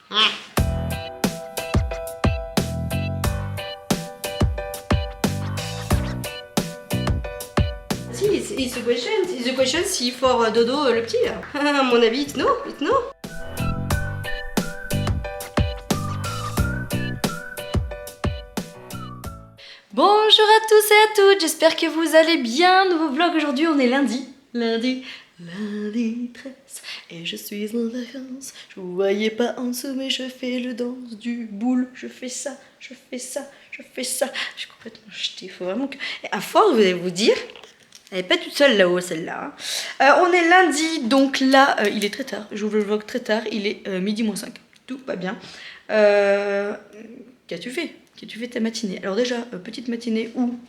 Si, it's a question si for dodo le petit là. À mon avis, it's no. Bonjour à tous et à toutes, j'espère que vous allez bien. Nouveau vlog aujourd'hui, on est lundi 13 et je suis en vacances. Je vous voyais pas en dessous mais je fais le danse du boule. Je fais ça. Je suis complètement jetée, faut vraiment que... Et à force, vous allez vous dire, elle n'est pas toute seule là-haut celle-là. On est lundi, donc là, il est très tard. J'ouvre le vlog très tard, il est midi moins 5. Tout va bien. Qu'as-tu fait ta matinée? Alors déjà, petite matinée où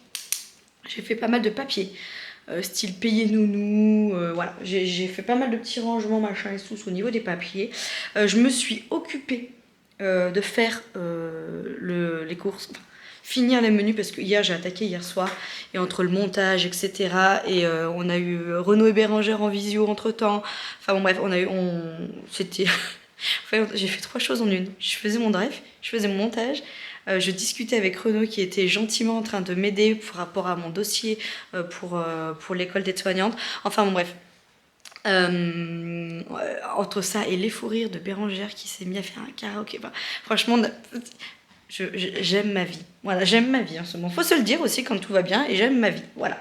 j'ai fait pas mal de papiers. Style payer nounou, voilà, j'ai fait pas mal de petits rangements machin et tout au niveau des papiers. Je me suis occupée de faire les courses, enfin, finir les menus parce que hier j'ai attaqué hier soir et entre le montage etc et on a eu Renaud et Bérangère en visio entre temps, enfin bon bref c'était enfin, j'ai fait 3 choses en une. Je faisais mon drive, je faisais mon montage. Je discutais avec Renaud qui était gentiment en train de m'aider par rapport à mon dossier pour l'école d'aide-soignante. Enfin bon bref. Entre ça et les fous rires de Bérangère qui s'est mis à faire un karaoké. Enfin, franchement, j'aime ma vie. Voilà, j'aime ma vie en ce moment. Faut se le dire aussi quand tout va bien et j'aime ma vie. Voilà.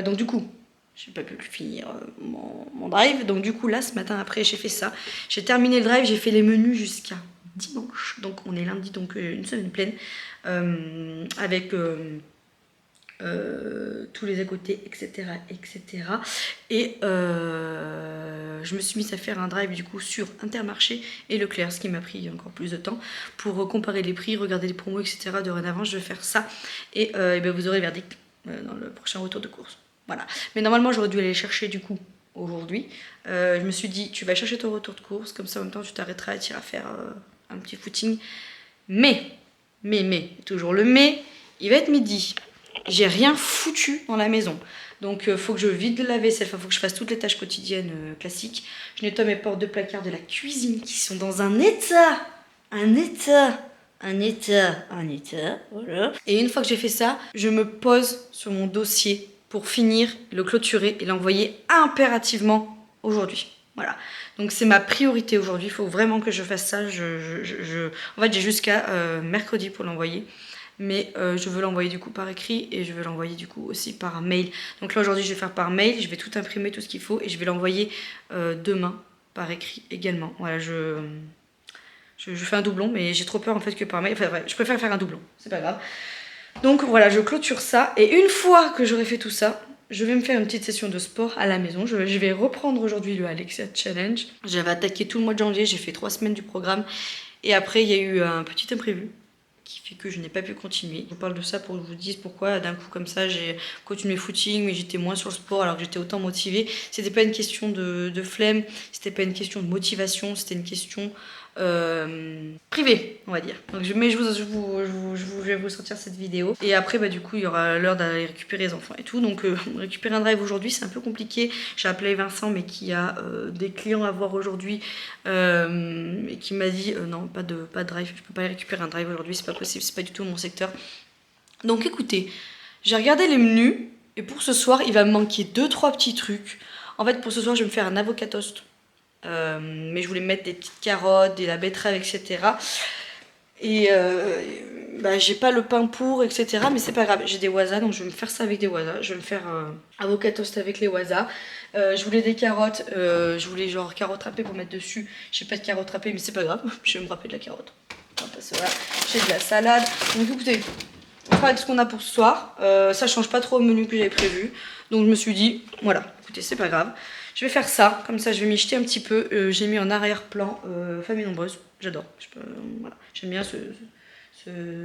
Donc du coup, j'ai pas pu finir mon drive. Donc du coup là, ce matin après, j'ai fait ça. J'ai terminé le drive, j'ai fait les menus jusqu'à dimanche, donc on est lundi, donc une semaine pleine avec tous les à côté etc et je me suis mise à faire un drive du coup sur Intermarché et Leclerc, ce qui m'a pris encore plus de temps pour comparer les prix, regarder les promos etc. Dorénavant je vais faire ça et ben, vous aurez le verdict dans le prochain retour de course. Voilà, mais normalement j'aurais dû aller les chercher du coup aujourd'hui. Je me suis dit tu vas chercher ton retour de course, comme ça en même temps tu t'arrêteras et tu iras faire un petit footing. Mais, toujours le mais, il va être midi. J'ai rien foutu dans la maison. Donc faut que je vide la vaisselle, faut que je fasse toutes les tâches quotidiennes classiques. Je nettoie mes portes de placard de la cuisine qui sont dans un état, voilà. Et une fois que j'ai fait ça, je me pose sur mon dossier pour finir, le clôturer et l'envoyer impérativement aujourd'hui. Voilà, donc c'est ma priorité aujourd'hui, il faut vraiment que je fasse ça. En fait, j'ai jusqu'à mercredi pour l'envoyer, mais je veux l'envoyer du coup par écrit et je veux l'envoyer du coup aussi par mail. Donc là aujourd'hui je vais faire par mail, je vais tout imprimer, tout ce qu'il faut et je vais l'envoyer demain par écrit également. Voilà, je fais un doublon, mais j'ai trop peur en fait que par mail, enfin ouais, je préfère faire un doublon, c'est pas grave. Donc voilà, je clôture ça et une fois que j'aurai fait tout ça, je vais me faire une petite session de sport à la maison. Je vais reprendre aujourd'hui le Alexia Challenge. J'avais attaqué tout le mois de janvier, j'ai fait 3 semaines du programme. Et après, il y a eu un petit imprévu qui fait que je n'ai pas pu continuer. Je vous parle de ça pour que je vous dise pourquoi d'un coup comme ça j'ai continué footing mais j'étais moins sur le sport alors que j'étais autant motivée. C'était pas une question de flemme, c'était pas une question de motivation, c'était une question privée on va dire. Donc je vais vous sortir cette vidéo et après bah du coup il y aura l'heure d'aller récupérer les enfants et tout. Donc récupérer un drive aujourd'hui c'est un peu compliqué. J'ai appelé Vincent mais qui a des clients à voir aujourd'hui et qui m'a dit non pas de drive, je peux pas aller récupérer un drive aujourd'hui, c'est pas possible, c'est pas du tout mon secteur. Donc écoutez, j'ai regardé les menus et pour ce soir il va me manquer 2-3 petits trucs. En fait pour ce soir je vais me faire un avocat toast. Mais je voulais mettre des petites carottes, de la betterave, etc. Et bah, j'ai pas le pain pour, etc. Mais c'est pas grave, j'ai des waza, donc je vais me faire ça avec des waza. Je vais me faire avocat toast avec les waza. Je voulais des carottes, je voulais genre carottes râpées pour mettre dessus. J'ai pas de carottes râpées, mais c'est pas grave, je vais me râper de la carotte. J'ai de la salade. Donc écoutez, on va de ce qu'on a pour ce soir. Ça change pas trop au menu que j'avais prévu. Donc je me suis dit, voilà, écoutez, c'est pas grave. Je vais faire ça, comme ça je vais m'y jeter un petit peu. J'ai mis en arrière-plan Famille Nombreuse, j'adore. Voilà. J'aime bien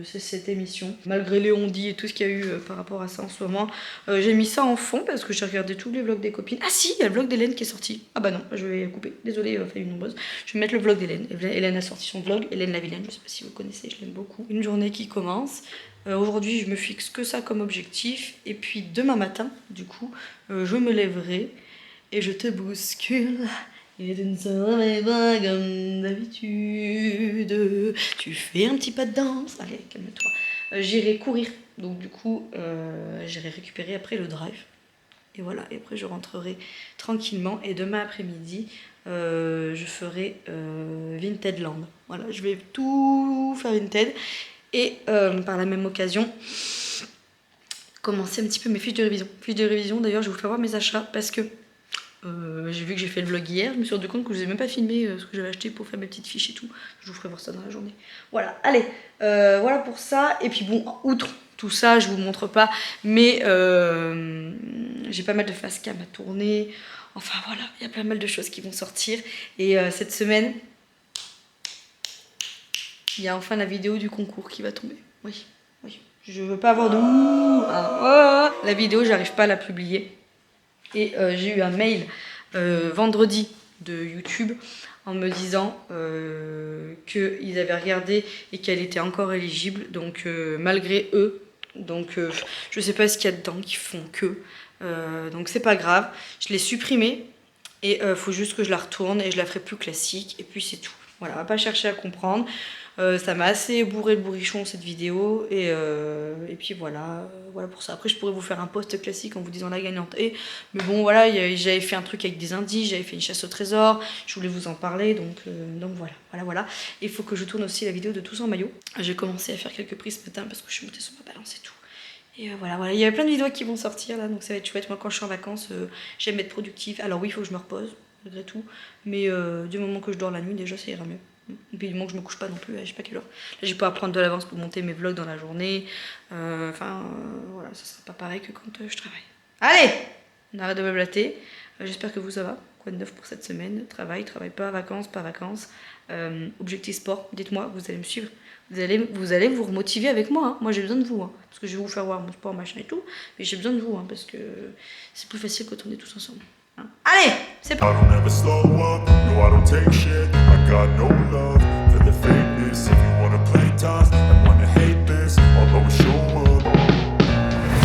cette émission. Malgré les on-dit et tout ce qu'il y a eu par rapport à ça en ce moment. J'ai mis ça en fond parce que j'ai regardé tous les vlogs des copines. Ah si, il y a le vlog d'Hélène qui est sorti. Ah bah non, je vais couper. Désolée Famille Nombreuse. Je vais mettre le vlog d'Hélène. Hélène a sorti son vlog, Hélène la Vilaine, je sais pas si vous connaissez, je l'aime beaucoup. Une journée qui commence. Aujourd'hui je me fixe que ça comme objectif. Et puis demain matin, du coup, je me lèverai. Et je te bouscule, Et tu ne seras pas comme d'habitude. Tu fais un petit pas de danse. Allez, calme-toi. J'irai courir. Donc du coup, j'irai récupérer après le drive. Et voilà, et après je rentrerai tranquillement. Et demain après-midi, je ferai Vinted Land. Voilà, je vais tout faire Vinted. Et par la même occasion, commencer un petit peu mes fiches de révision. Fiches de révision, d'ailleurs, je vais vous faire voir mes achats parce que j'ai vu que j'ai fait le vlog hier. Je me suis rendu compte que je n'ai même pas filmé ce que j'avais acheté pour faire mes petites fiches et tout. Je vous ferai voir ça dans la journée. Voilà, allez, voilà pour ça. Et puis bon, outre tout ça, je vous montre pas, mais j'ai pas mal de face cam à tourner. Enfin voilà, il y a pas mal de choses qui vont sortir. Et cette semaine, il y a enfin la vidéo du concours qui va tomber. Oui, oui. Je veux pas avoir de... La vidéo, j'arrive pas à la publier. Et j'ai eu un mail vendredi de YouTube en me disant qu'ils avaient regardé et qu'elle était encore éligible. Donc malgré eux, donc je sais pas ce qu'il y a dedans qui font que. Donc c'est pas grave, je l'ai supprimée et faut juste que je la retourne et je la ferai plus classique et puis c'est tout. Voilà, on va pas chercher à comprendre. Ça m'a assez bourré le bourrichon cette vidéo et puis voilà, voilà pour ça. Après je pourrais vous faire un post classique en vous disant la gagnante est, mais bon voilà, j'avais fait un truc avec des indices, j'avais fait une chasse au trésor, je voulais vous en parler, donc voilà. Il faut que je tourne aussi la vidéo de Tous en maillot. J'ai commencé à faire quelques prises ce matin parce que je suis montée sur ma balance et tout. Et voilà, il y a plein de vidéos qui vont sortir là, donc ça va être chouette. Moi quand je suis en vacances, j'aime être productive. Alors oui, il faut que je me repose, malgré tout, mais du moment que je dors la nuit, déjà ça ira mieux. Et puis du moment que je me couche pas non plus, je sais pas quelle heure. Là j'ai pas à prendre de l'avance pour monter mes vlogs dans la journée. Voilà, ça sera pas pareil que quand je travaille. Allez, on arrête de blablater. J'espère que vous ça va. Quoi de neuf pour cette semaine? Travail pas, vacances, pas vacances. Objectif sport, dites-moi, vous allez me suivre. Vous allez vous remotiver avec moi. Hein. Moi j'ai besoin de vous. Hein, parce que je vais vous faire voir mon sport, machin et tout. Mais j'ai besoin de vous. Hein, parce que c'est plus facile quand on est tous ensemble. Hein. Allez, c'est parti. Got no love for the fakeness. If you wanna play tough and wanna hate this, I'll always show up.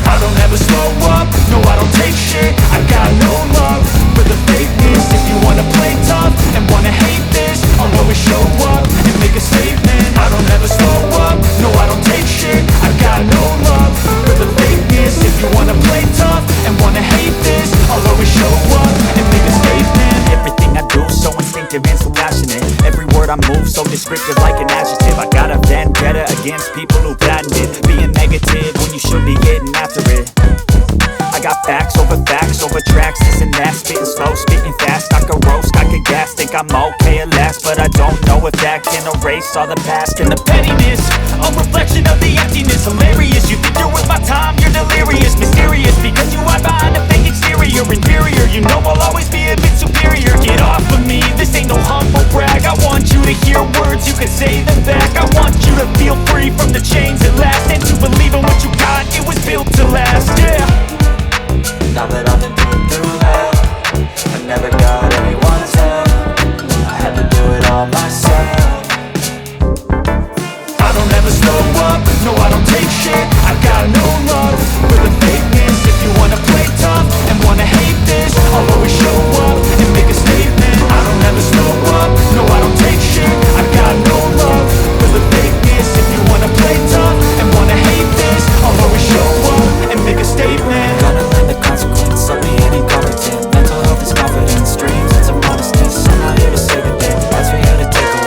I don't ever slow up, no I don't take shit. I got no love for the fakeness. If you wanna play tough and wanna hate this, I'll always show up and make a statement. I don't ever slow up, no I don't take shit. I got no love for the fakeness. If you wanna play tough and wanna hate this, I'll always show up and make a statement. Everything I do so instinctive and so passionate. Every word I move so descriptive like an adjective. I got a vendetta against people who patented being negative when you should be getting after it. I got facts over tracks, this and that. Spitting slow, spitting fast, I could roast, I could gas. Think I'm okay at last, but I don't know if that can erase all the past. And the pettiness, a reflection of the emptiness. Hilarious, you think you're worth my time, you're delirious. Mysterious, because you hide behind a fake exterior. Inferior, you know I'll always be a bit superior. Get off of me, this ain't no humble brag. I want you to hear words, you can say them back. I want you to feel free from the chains at last, and to believe in what you got, it was built to last, yeah. Now that I've been through hell, I never got anyone's help. I had to do it all myself. I don't ever slow up, no I don't take shit. I got no love for the fakeness. If you wanna play tough and wanna hate this, I'll always show up and make a statement. I don't ever slow up, no I don't take shit. I got no love for the fakeness. If you wanna play tough and wanna hate this, I'll always show up and make a statement. Gonna learn the consequence of being incompetent. Mental health is confidence, dreams and some honesty. I'm not here to save the day, that's for you to take away.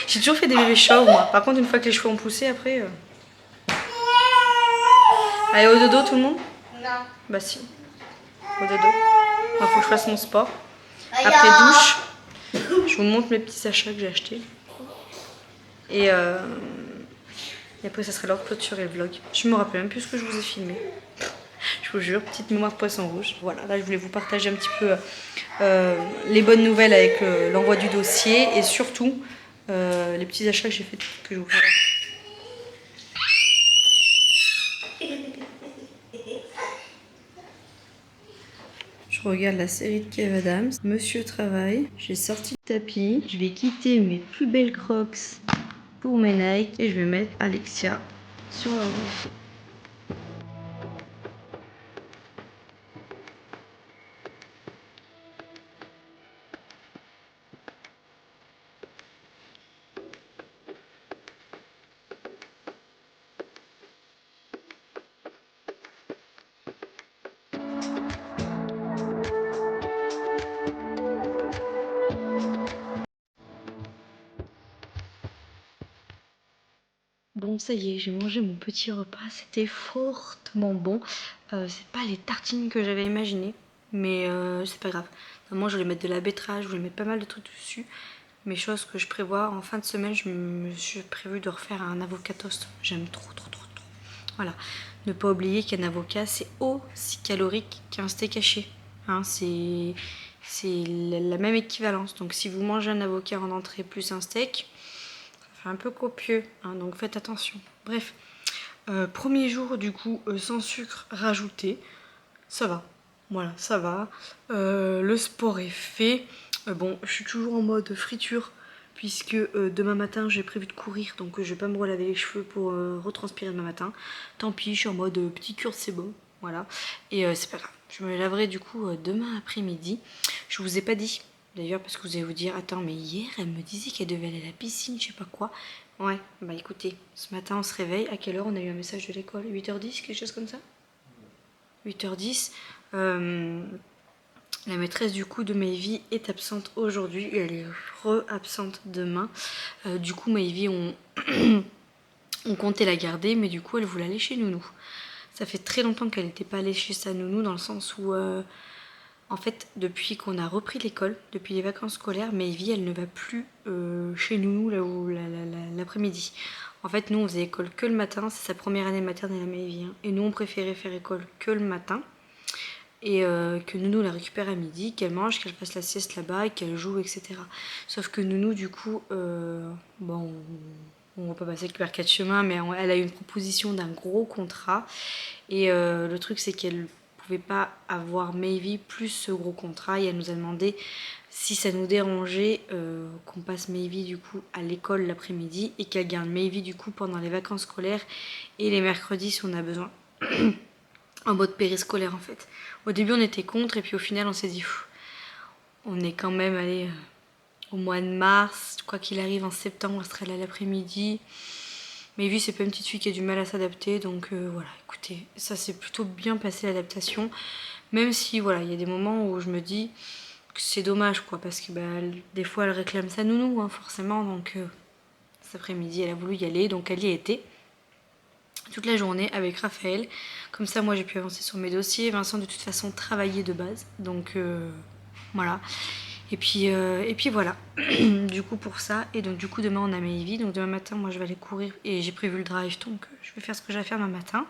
J'ai toujours fait des bébés chauves moi. Par contre une fois que les cheveux ont poussé après... Allez au dodo tout le monde? Non. Bah si. Au dodo. Il faut que je fasse mon sport. Après douche, je vous montre mes petits achats que j'ai achetés. Et après ça serait l'heure de clôturer le vlog. Je me rappelle même plus ce que je vous ai filmé. Je vous jure, petite mémoire de poisson rouge. Voilà, là je voulais vous partager un petit peu les bonnes nouvelles avec l'envoi du dossier et surtout les petits achats que j'ai fait que je vous ferai. Je regarde la série de Kev Adams. Monsieur travaille. J'ai sorti le tapis. Je vais quitter mes plus belles Crocs pour mes Nike et je vais mettre Alexia sur la roue. Bon, ça y est, j'ai mangé mon petit repas. C'était fortement bon. C'est pas les tartines que j'avais imaginées, mais c'est pas grave. Normalement, je voulais mettre de la betterave, je voulais mettre pas mal de trucs dessus. Mais chose que je prévois, en fin de semaine, je me suis prévu de refaire un avocat toast. J'aime trop, trop, trop, trop. Voilà. Ne pas oublier qu'un avocat, c'est aussi calorique qu'un steak haché. Hein, c'est la même équivalence. Donc, si vous mangez un avocat en entrée plus un steak, un peu copieux, hein, donc faites attention. Bref, premier jour du coup sans sucre rajouté, ça va. Voilà, ça va. Le sport est fait. Bon, je suis toujours en mode friture puisque demain matin j'ai prévu de courir, donc je vais pas me relaver les cheveux pour retranspirer demain matin. Tant pis, je suis en mode petit cure c'est bon. Voilà, et c'est pas grave. Je me laverai du coup demain après-midi. Je vous ai pas dit. D'ailleurs, parce que vous allez vous dire, attends, mais hier, elle me disait qu'elle devait aller à la piscine, je sais pas quoi. Ouais, bah écoutez, ce matin, on se réveille. À quelle heure on a eu un message de l'école? 8h10, quelque chose comme ça? 8h10. La maîtresse du coup de Maëvy est absente aujourd'hui et elle est re-absente demain. Du coup, Maëvy, on comptait la garder, mais du coup, elle voulait aller chez Nounou. Ça fait très longtemps qu'elle n'était pas allée chez sa Nounou, dans le sens où... en fait, depuis qu'on a repris l'école, depuis les vacances scolaires, Maëvy, elle ne va plus chez nous l'après-midi. En fait, nous, on faisait école que le matin. C'est sa première année maternelle à Maëvy. Hein. Et nous, on préférait faire école que le matin. Et que Nounou la récupère à midi, qu'elle mange, qu'elle fasse la sieste là-bas et qu'elle joue, etc. Sauf que Nounou, du coup, bon, on va pas passer par quatre chemins, mais elle a eu une proposition d'un gros contrat. Et le truc, c'est qu'elle pouvait pas avoir Maëvy plus ce gros contrat et elle nous a demandé si ça nous dérangeait qu'on passe Maëvy du coup à l'école l'après-midi et qu'elle garde Maëvy du coup pendant les vacances scolaires et les mercredis si on a besoin. En mode périscolaire en fait. Au début on était contre et puis au final on s'est dit on est quand même allé au mois de mars, quoi qu'il arrive en septembre elle sera là l'après-midi. Maëvy c'est pas une petite fille qui a du mal à s'adapter donc voilà, écoutez, ça s'est plutôt bien passé l'adaptation. Même si voilà, il y a des moments où je me dis que c'est dommage quoi, parce que bah, des fois elle réclame sa nounou hein, forcément, donc cet après-midi elle a voulu y aller, donc elle y a été toute la journée avec Raphaël. Comme ça moi j'ai pu avancer sur mes dossiers. Vincent de toute façon travaillait de base, donc voilà. Et puis voilà, du coup pour ça, et donc du coup demain on a Maëvy, donc demain matin moi je vais aller courir et j'ai prévu le drive, donc je vais faire ce que j'ai à faire demain matin.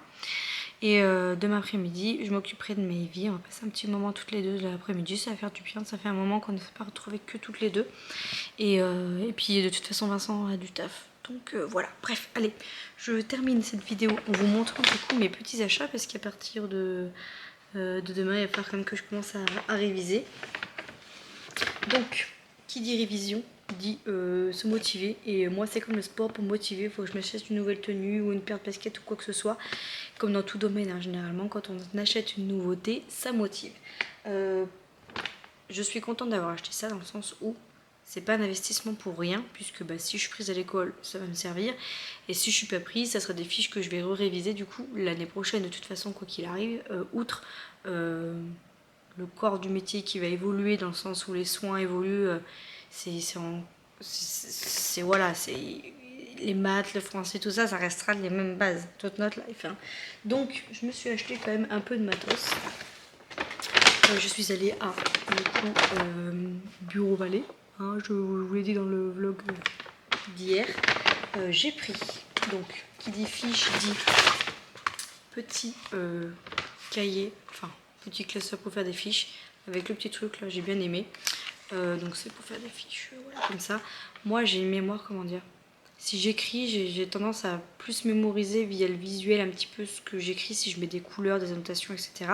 Et demain après-midi, je m'occuperai de Maëvy, on va passer un petit moment toutes les deux l'après-midi, ça va faire du bien, ça fait un moment qu'on ne s'est pas retrouvés que toutes les deux. Et puis de toute façon Vincent a du taf, donc voilà. Bref, allez, je termine cette vidéo en vous montrant du coup mes petits achats, parce qu'à partir de demain, il va falloir quand même que je commence à réviser. Donc, qui dit révision dit se motiver, et moi c'est comme le sport, pour me motiver il faut que je m'achète une nouvelle tenue ou une paire de baskets ou quoi que ce soit, comme dans tout domaine hein, généralement quand on achète une nouveauté ça motive. Je suis contente d'avoir acheté ça dans le sens où c'est pas un investissement pour rien, puisque bah, si je suis prise à l'école ça va me servir, et si je suis pas prise ça sera des fiches que je vais réviser du coup l'année prochaine de toute façon quoi qu'il arrive, outre le corps du métier qui va évoluer dans le sens où les soins évoluent, c'est en voilà, c'est les maths, le français, tout ça, ça restera les mêmes bases. Toute notre life. Hein. Donc, je me suis acheté quand même un peu de matos. Je suis allée à Bureau Vallée. Hein, je vous l'ai dit dans le vlog d'hier. J'ai pris, donc, qui dit fiche dit petit cahier, enfin, petit classeur pour faire des fiches. Avec le petit truc là, j'ai bien aimé. Donc c'est pour faire des fiches, voilà, comme ça. Moi j'ai une mémoire, comment dire, si j'écris, j'ai tendance à plus mémoriser via le visuel un petit peu ce que j'écris, si je mets des couleurs, des annotations, etc.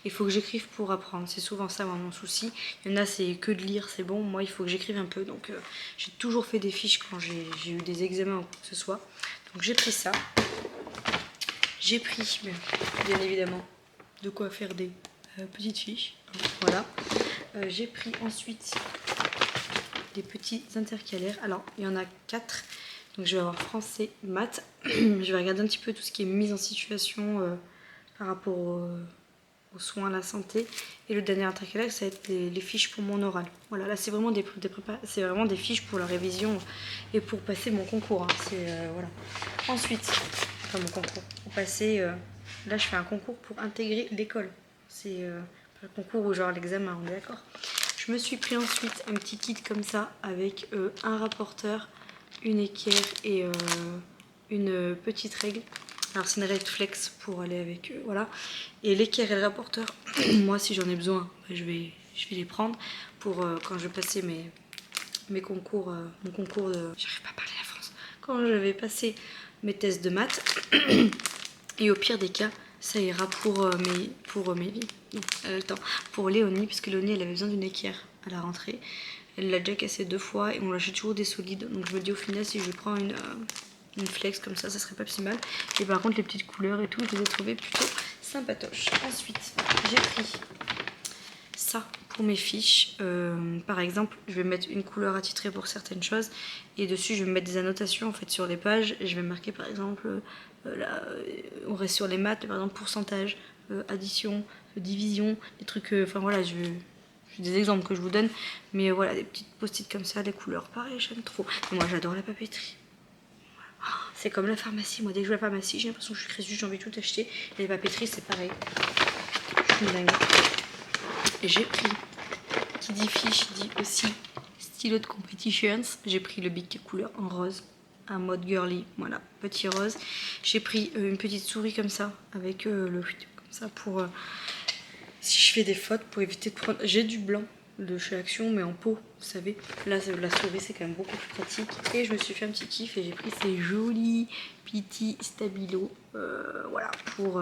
Il faut que j'écrive pour apprendre, c'est souvent ça moi, mon souci. Il y en a c'est que de lire, c'est bon, moi il faut que j'écrive un peu. Donc j'ai toujours fait des fiches quand j'ai eu des examens ou quoi que ce soit. Donc j'ai pris ça. J'ai pris, bien évidemment, de quoi faire des petites fiches. Voilà. J'ai pris ensuite des petits intercalaires. Alors, il y en a 4. Donc, je vais avoir français, maths. Je vais regarder un petit peu tout ce qui est mise en situation par rapport aux soins, à la santé. Et le dernier intercalaire, ça va être les fiches pour mon oral. Voilà, là, c'est vraiment c'est vraiment des fiches pour la révision et pour passer mon concours. Hein. Voilà. Ensuite, enfin, mon concours. Pour passer... là, je fais un concours pour intégrer l'école. C'est... le concours ou genre l'examen, on est d'accord. Je me suis pris ensuite un petit kit comme ça avec un rapporteur, une équerre et une petite règle. Alors c'est une règle flex pour aller avec voilà. Et l'équerre et le rapporteur, moi si j'en ai besoin, je vais les prendre pour quand je vais passer mes concours, mon concours de... J'arrive pas à parler la France. Quand je vais passer mes tests de maths. Et au pire des cas, ça ira pour pour Léonie, puisque Léonie elle avait besoin d'une équerre à la rentrée. Elle l'a déjà cassée 2 fois et on l'achète toujours des solides. Donc je me dis au final si je prends une flex comme ça serait pas si mal. Et par contre les petites couleurs et tout, je les ai trouvées plutôt sympatoches. Ensuite, j'ai pris ça pour mes fiches. Par exemple, je vais mettre une couleur attitrée pour certaines choses et dessus je vais mettre des annotations en fait sur les pages et je vais marquer par exemple là, on reste sur les maths, par exemple pourcentage, addition, division, des trucs, enfin voilà, j'ai des exemples que je vous donne, mais voilà, des petites post-it comme ça, des couleurs, pareil, j'aime trop. Et moi j'adore la papeterie. Voilà. C'est comme la pharmacie, moi dès que je vais à la pharmacie, j'ai l'impression que je suis crédule, j'ai envie de tout acheter. Et les papeteries c'est pareil. Je suis une dingue. Et j'ai pris, qui dit fiche, dit aussi stylo de competitions. J'ai pris le Bic couleur en rose. Un mode girly, voilà, petit rose. J'ai pris une petite souris comme ça, avec comme ça pour si je fais des fautes, pour éviter de prendre. J'ai du blanc de chez Action, mais en pot, vous savez. Là, la souris, c'est quand même beaucoup plus pratique. Et je me suis fait un petit kiff et j'ai pris ces jolis petits stabilo, voilà, pour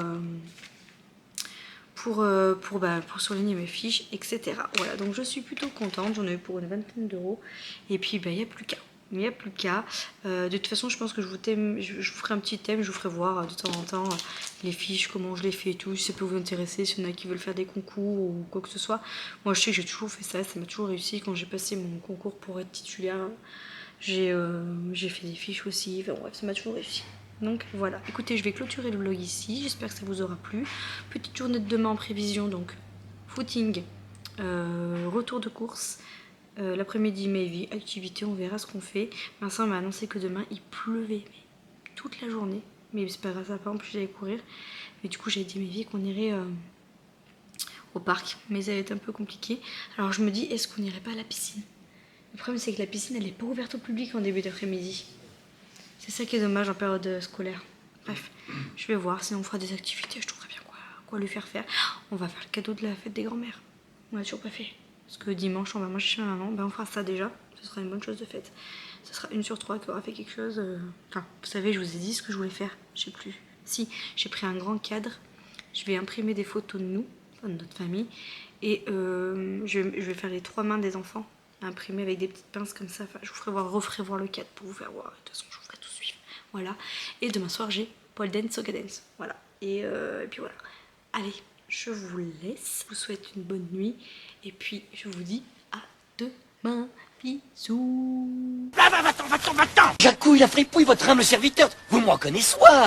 surligner mes fiches, etc. Voilà, donc je suis plutôt contente. J'en ai eu pour une vingtaine d'euros. Et puis, il n'y a plus qu'à. Il n'y a plus qu'à. De toute façon, je pense que je vous ferai un petit thème, je vous ferai voir de temps en temps les fiches, comment je les fais et tout. Si ça peut vous intéresser, s'il y en a qui veulent faire des concours ou quoi que ce soit. Moi, je sais que j'ai toujours fait ça, ça m'a toujours réussi. Quand j'ai passé mon concours pour être titulaire, j'ai fait des fiches aussi. Enfin bref, ça m'a toujours réussi. Donc voilà, écoutez, je vais clôturer le vlog ici. J'espère que ça vous aura plu. Petite journée de demain en prévision, donc footing, retour de course. L'après-midi, maybe, activité, on verra ce qu'on fait. Vincent m'a annoncé que demain il pleuvait toute la journée. Mais c'est pas grave, ça va pas empêcher d'aller courir. Mais du coup, j'ai dit maybe qu'on irait au parc. Mais ça va être un peu compliqué. Alors je me dis, est-ce qu'on irait pas à la piscine? Le problème, c'est que la piscine, elle est pas ouverte au public en début d'après-midi. C'est ça qui est dommage en période scolaire. Bref, je vais voir. Sinon, on fera des activités. Je trouverai bien quoi lui faire faire. On va faire le cadeau de la fête des grands-mères. On l'a toujours pas fait. Parce que dimanche, on va manger chez ma maman. Ben, on fera ça déjà. Ce sera une bonne chose de fête. Ce sera 1 sur 3 qui aura fait quelque chose. Enfin, vous savez, je vous ai dit ce que je voulais faire. Je sais plus. Si, j'ai pris un grand cadre. Je vais imprimer des photos de nous, de notre famille. Et je vais faire les 3 mains des enfants. Imprimer avec des petites pinces comme ça. Enfin, je vous referai voir le cadre pour vous faire voir. De toute façon, je vous ferai tout suivre. Voilà. Et demain soir, j'ai pole dance, soca dance. Voilà. Et puis voilà. Allez, je vous laisse. Je vous souhaite une bonne nuit. Et puis, je vous dis à demain. Bisous. Va-t'en. Jacouille, la fripouille, votre humble serviteur. Vous me reconnaissez, soit.